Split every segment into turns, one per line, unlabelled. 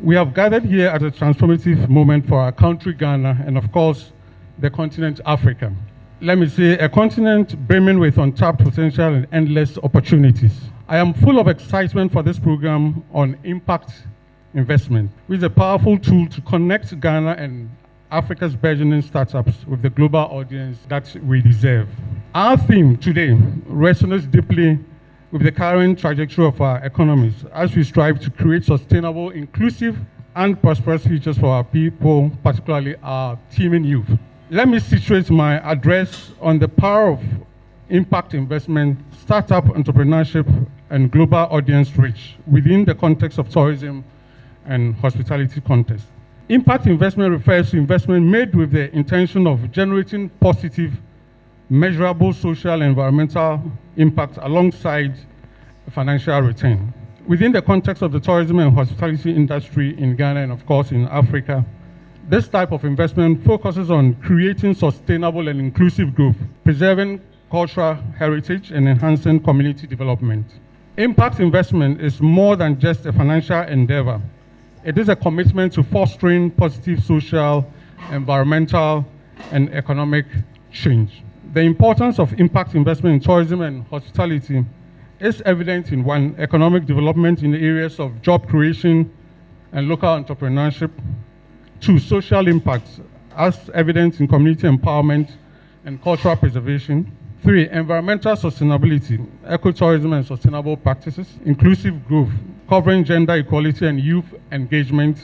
We have gathered here at a transformative moment for our country, Ghana, and of course, the continent, Africa. Let me say, a continent brimming with untapped potential and endless opportunities. I am full of excitement for this program on impact investment, which is a powerful tool to connect Ghana and Africa's burgeoning startups with the global audience that we deserve. Our theme today resonates deeply with the current trajectory of our economies as we strive to create sustainable, inclusive, and prosperous futures for our people, particularly our teeming youth. Let me situate my address on the power of impact investment, startup entrepreneurship, and global audience reach within the context of tourism and hospitality context. Impact investment refers to investment made with the intention of generating positive, measurable social and environmental impact alongside financial return. Within the context of the tourism and hospitality industry in Ghana and of course in Africa, this type of investment focuses on creating sustainable and inclusive growth, preserving cultural heritage, and enhancing community development. Impact investment is more than just a financial endeavor. It is a commitment to fostering positive social, environmental, and economic change. The importance of impact investment in tourism and hospitality is evident in one, economic development in the areas of job creation and local entrepreneurship. Two, social impact, as evident in community empowerment and cultural preservation. Three, environmental sustainability, ecotourism and sustainable practices. Inclusive growth, covering gender equality and youth engagement.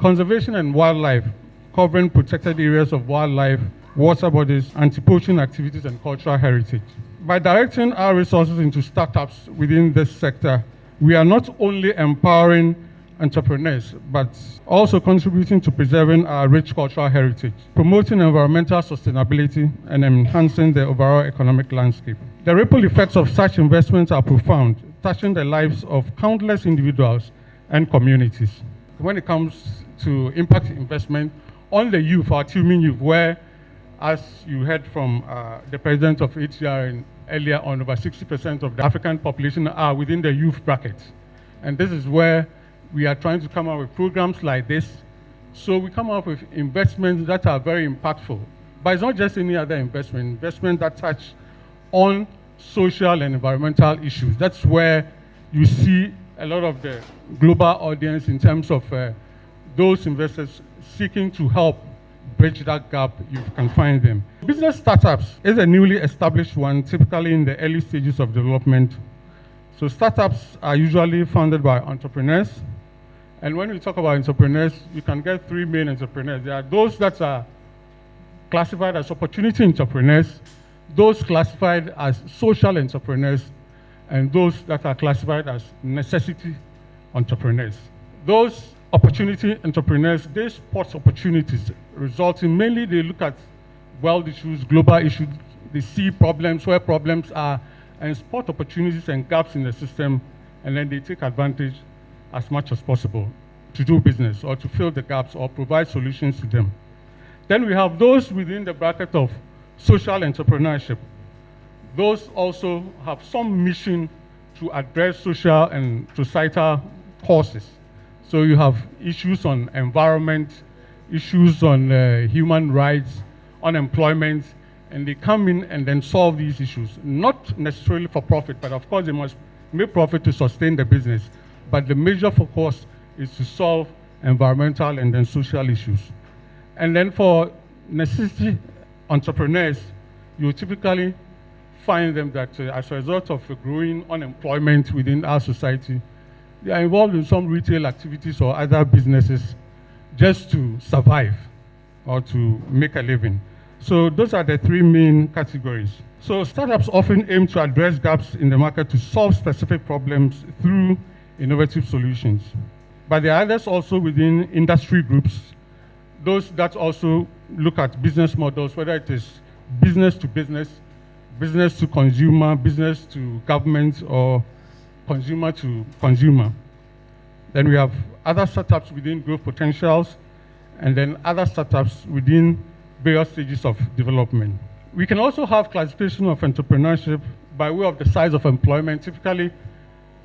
Conservation and wildlife, covering protected areas of wildlife, water bodies, anti-poaching activities, and cultural heritage. By directing our resources into startups within this sector, we are not only empowering entrepreneurs, but also contributing to preserving our rich cultural heritage, promoting environmental sustainability, and enhancing the overall economic landscape. The ripple effects of such investments are profound, touching the lives of countless individuals and communities. When it comes to impact investment on the youth, our teeming youth, where, as you heard from the president of HCR earlier on, over 60% of the African population are within the youth bracket. And this is where we are trying to come up with programs like this. So we come up with investments that are very impactful. But it's not just any other investment that touch on social and environmental issues. That's where you see a lot of the global audience in terms of those investors seeking to help bridge that gap. You can find them. Business startups is a newly established one, typically in the early stages of development. So startups are usually founded by entrepreneurs. And when we talk about entrepreneurs, you can get three main entrepreneurs. There are those that are classified as opportunity entrepreneurs, those classified as social entrepreneurs, and those that are classified as necessity entrepreneurs. Those opportunity entrepreneurs, they spot opportunities, resulting mainly they look at world issues, global issues, they see problems where problems are, and spot opportunities and gaps in the system, and then they take advantage as much as possible to do business or to fill the gaps or provide solutions to them. Then we have those within the bracket of social entrepreneurship. Those also have some mission to address social and societal causes. So you have issues on environment, issues on human rights, unemployment, and they come in and then solve these issues, not necessarily for profit, but of course they must make profit to sustain the business. But the major focus is to solve environmental and then social issues. And then for necessity entrepreneurs, you typically find them that as a result of growing unemployment within our society, they are involved in some retail activities or other businesses just to survive or to make a living. So those are the three main categories. So startups often aim to address gaps in the market to solve specific problems through innovative solutions. But there are others also within industry groups, those that also look at business models, whether it is business to business, business to consumer, business to government, or consumer to consumer. Then we have other startups within growth potentials, and then other startups within various stages of development. We can also have classification of entrepreneurship by way of the size of employment. Typically,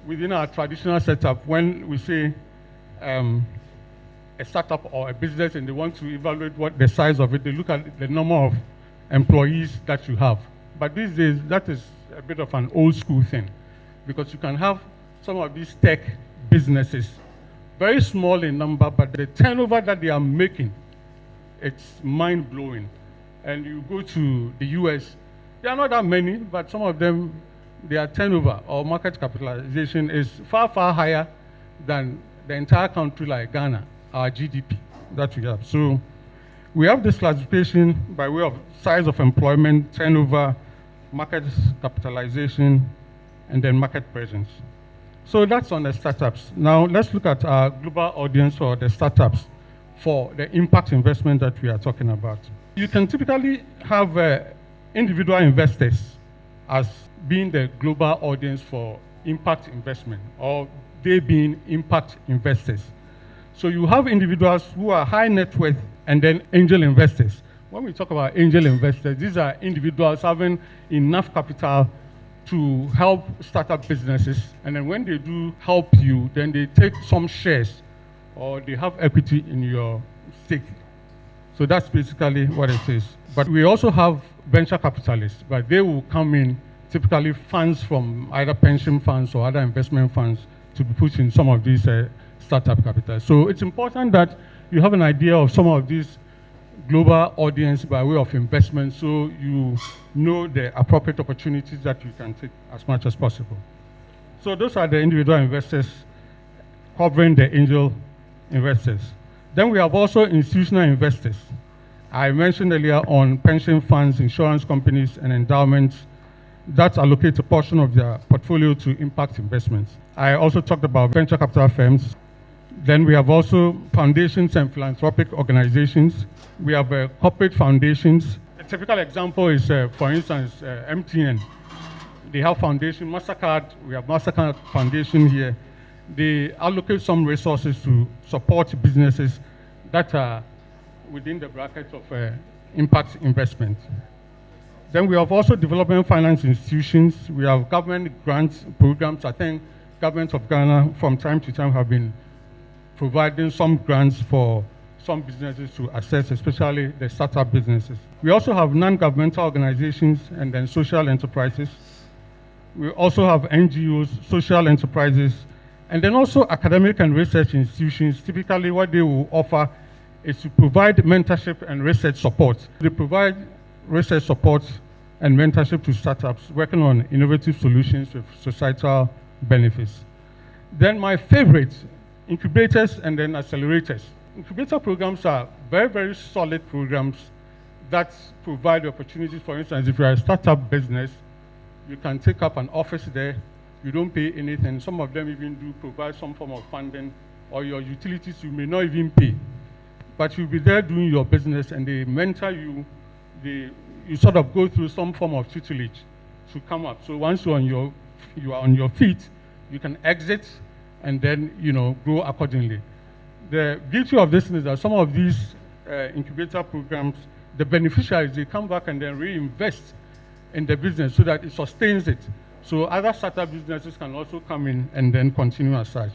within our traditional setup, when we say a startup or a business and they want to evaluate what the size of it, they look at the number of employees that you have. But these days, that is a bit of an old school thing, because you can have some of these tech businesses, very small in number, but the turnover that they are making, it's mind-blowing. And you go to the US, there are not that many, but some of them, their turnover or market capitalization is far, far higher than the entire country like Ghana, our GDP that we have. So we have this classification by way of size of employment, turnover, market capitalization, and then market presence. So that's on the startups. Now let's look at our global audience for the startups for the impact investment that we are talking about. You can typically have individual investors as being the global audience for impact investment, or they being impact investors. So you have individuals who are high net worth and then angel investors. When we talk about angel investors, these are individuals having enough capital to help startup businesses, and then when they do help you, then they take some shares or they have equity in your stake. So that's basically what it is. But we also have venture capitalists, but they will come in, typically funds from either pension funds or other investment funds, to be put in some of these startup capital. So it's important that you have an idea of some of these global audience by way of investment, so you know the appropriate opportunities that you can take as much as possible. So those are the individual investors covering the angel investors. Then we have also institutional investors. I mentioned earlier on pension funds, insurance companies, and endowments that allocate a portion of their portfolio to impact investments. I also talked about venture capital firms. Then we have also foundations and philanthropic organizations. We have corporate foundations. A typical example is, for instance, MTN. They have foundation, MasterCard, we have MasterCard Foundation here. They allocate some resources to support businesses that are within the bracket of impact investment. Then we have also development finance institutions. We have government grants programs. I think government of Ghana from time to time have been providing some grants for some businesses to access, especially the startup businesses. We also have non-governmental organizations and then social enterprises. We also have NGOs, social enterprises, and then also academic and research institutions. Typically what they will offer is to provide mentorship and research support. They provide research support and mentorship to startups working on innovative solutions with societal benefits. Then my favorite, incubators and then accelerators. Incubator programs are very, very solid programs that provide opportunities. For instance, if you're a startup business, you can take up an office there, you don't pay anything. Some of them even do provide some form of funding, or your utilities you may not even pay. But you'll be there doing your business and they mentor you, you sort of go through some form of tutelage to come up. So once you are on your feet, you can exit and then grow accordingly. The beauty of this is that some of these incubator programs, the beneficiaries, they come back and then reinvest in the business so that it sustains it. So other startup businesses can also come in and then continue as such.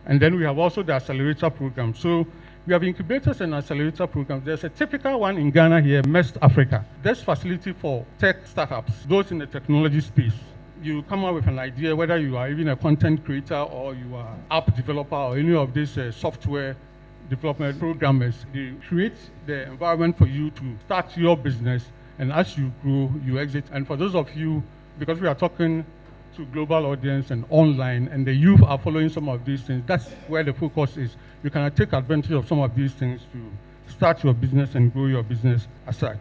And then we have also the accelerator program. So we have incubators and accelerator programs. There's a typical one in Ghana here, MEST Africa. This facility for tech startups, those in the technology space. You come up with an idea, whether you are even a content creator or you are app developer or any of these software development programmers. They create the environment for you to start your business, and as you grow, you exit. And for those of you, because we are talking to global audience and online, and the youth are following some of these things, that's where the focus is. You can take advantage of some of these things to start your business and grow your business as such.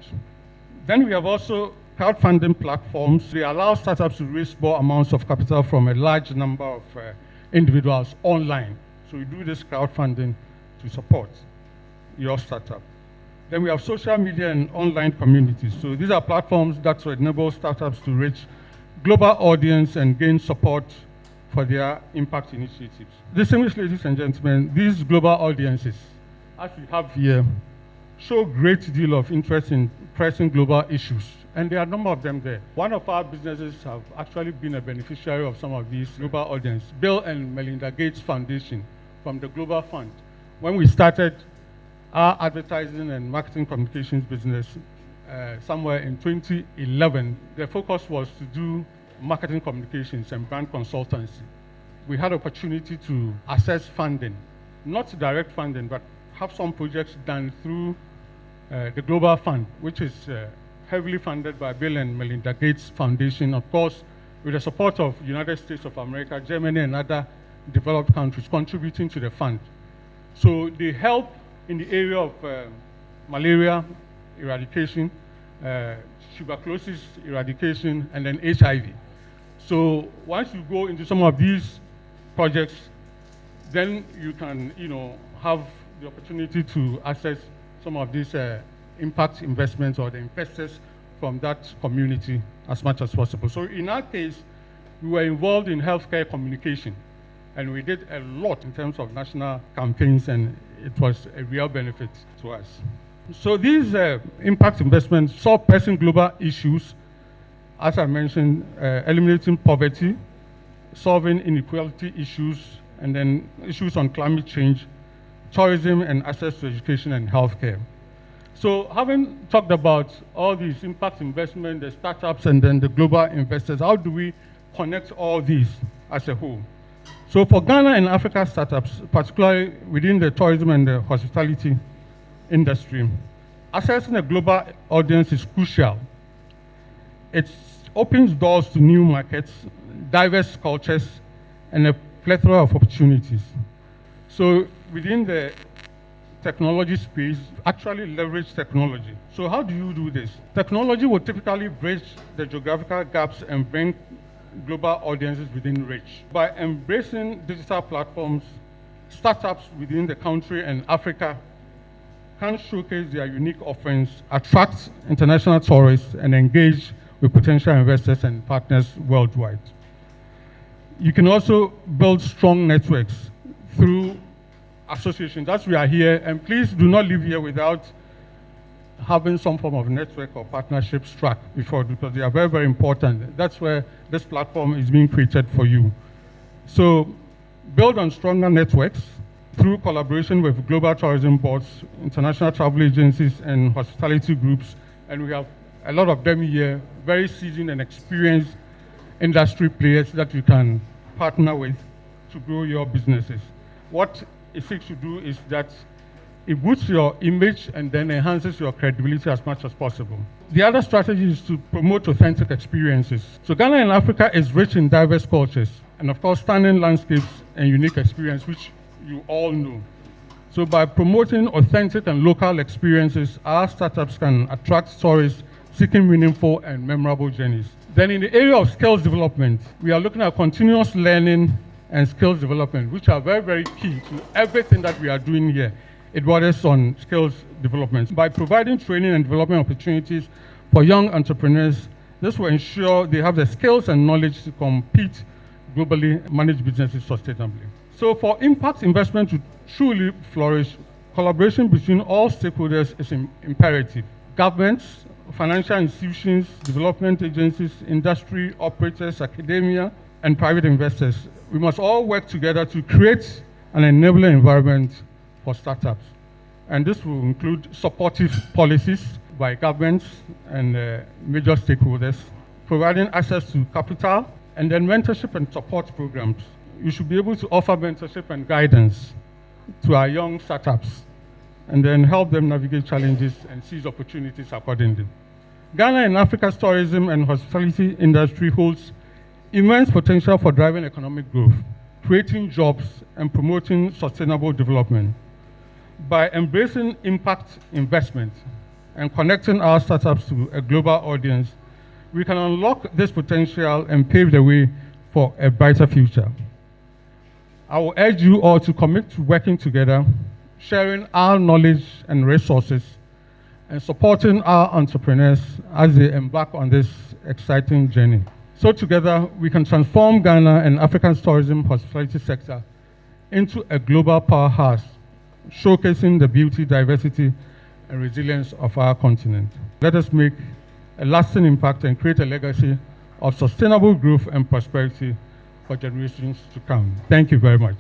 Then we have also crowdfunding platforms. They allow startups to raise small amounts of capital from a large number of individuals online. So we do this crowdfunding to support your startup. Then we have social media and online communities. So these are platforms that enable startups to reach global audience and gain support for their impact initiatives. Distinguished ladies and gentlemen, these global audiences, as we have here, show great deal of interest in pressing global issues. And there are a number of them there. One of our businesses have actually been a beneficiary of some of these global audience. Bill and Melinda Gates Foundation from the Global Fund when we started our advertising and marketing communications business somewhere in 2011, the focus was to do marketing communications and brand consultancy. We had opportunity to access funding, not direct funding, but have some projects done through the Global Fund, which is heavily funded by Bill and Melinda Gates Foundation, of course, with the support of United States of America, Germany, and other developed countries contributing to the fund. So they help in the area of malaria eradication, tuberculosis eradication, and then HIV. So once you go into some of these projects, then you can, have the opportunity to access some of these impact investments or the investors from that community as much as possible. So in our case, we were involved in healthcare communication, and we did a lot in terms of national campaigns, and it was a real benefit to us. So these impact investments solve pressing global issues, as I mentioned, eliminating poverty, solving inequality issues, and then issues on climate change, tourism, and access to education and healthcare. So having talked about all these impact investment, the startups, and then the global investors, how do we connect all these as a whole? So for Ghana and Africa startups, particularly within the tourism and the hospitality industry, accessing a global audience is crucial. It opens doors to new markets, diverse cultures, and a plethora of opportunities. So within the technology space, actually leverage technology. So how do you do this? Technology will typically bridge the geographical gaps and bring global audiences within reach. By embracing digital platforms, startups within the country and Africa can showcase their unique offerings, attract international tourists, and engage with potential investors and partners worldwide. You can also build strong networks through associations. As we are here, and please do not leave here without having some form of network or partnership struck before, because they are very, very important. That's where this platform is being created for you. So build on stronger networks through collaboration with global tourism boards, international travel agencies, and hospitality groups. And we have a lot of them here, very seasoned and experienced industry players that you can partner with to grow your businesses. What it seeks to do is that it boosts your image and then enhances your credibility as much as possible. The other strategy is to promote authentic experiences. So Ghana and Africa is rich in diverse cultures and of course stunning landscapes and unique experience, which you all know. So by promoting authentic and local experiences, our startups can attract tourists seeking meaningful and memorable journeys. Then in the area of skills development, we are looking at continuous learning and skills development, which are very, very key to everything that we are doing here. It borders on skills development. By providing training and development opportunities for young entrepreneurs, this will ensure they have the skills and knowledge to compete globally, manage businesses sustainably. So for impact investment to truly flourish, collaboration between all stakeholders is imperative. Governments, financial institutions, development agencies, industry operators, academia, and private investors. We must all work together to create an enabling environment for startups. And this will include supportive policies by governments and major stakeholders, providing access to capital, and then mentorship and support programs. You should be able to offer mentorship and guidance to our young startups, and then help them navigate challenges and seize opportunities accordingly. Ghana and Africa's tourism and hospitality industry holds immense potential for driving economic growth, creating jobs, and promoting sustainable development. By embracing impact investment and connecting our startups to a global audience, we can unlock this potential and pave the way for a brighter future. I will urge you all to commit to working together, sharing our knowledge and resources, and supporting our entrepreneurs as they embark on this exciting journey. So together, we can transform Ghana and Africa's tourism hospitality sector into a global powerhouse, showcasing the beauty, diversity, and resilience of our continent. Let us make a lasting impact and create a legacy of sustainable growth and prosperity for generations to come. Thank you very much.